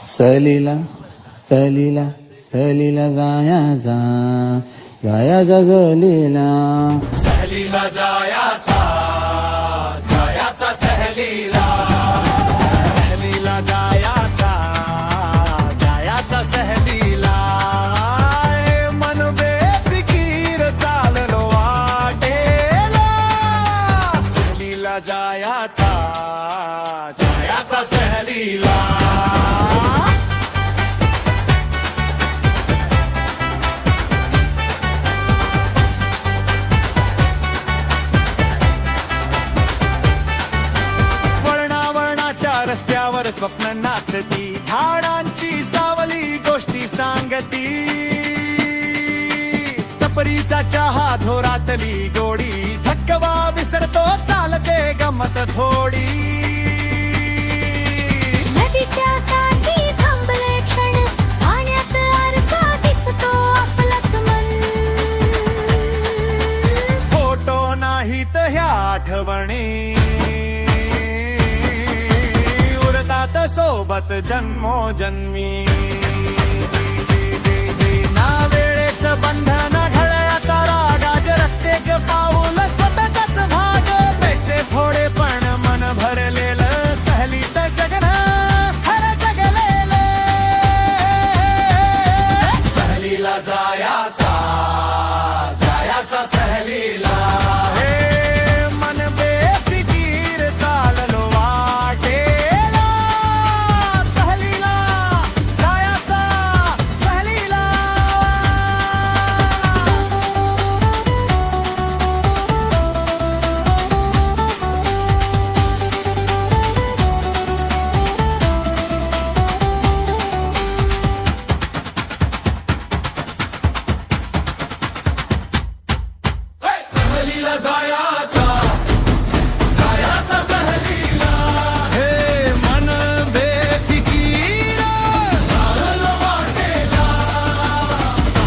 सहलीला सहलीला सहलीला जायाचा जायाचा सहलीला. सहलीला जायाचा जायाचा सहलीला. सहलीला जायाचा जायाचा सहलीला. मन बेफिकीर चाललो वाटेला. सहलीला जायाचा जायाचा सहलीला. रस्त्यावर स्वप्न नाचती, झाडांची सावली गोष्टी सांगती. टपरीचा चहा धोरातली गोडी, थकवा विसरतो चालते गमत थोडी. नदीच्या काठी थांबले क्षण, पाण्यात आरसा दिसतो आपलाच मन. फोटो नाहीत ह्या आठवणी, सोबत जन्मोजन्मी. ना वेळेचं बंधन घड्याळाचा रागाज, प्रत्येक पाऊल स्वतःचाच भाग. पैसे थोडे पण मन भरलेलं, सहलीत जगणं खरं जगलेलं. सहलीला जायाचा जायाचा सहलीला.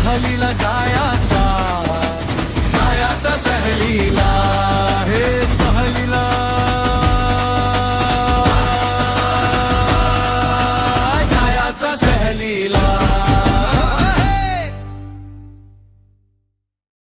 सहलीला जायाचा जायाचा सहलीला.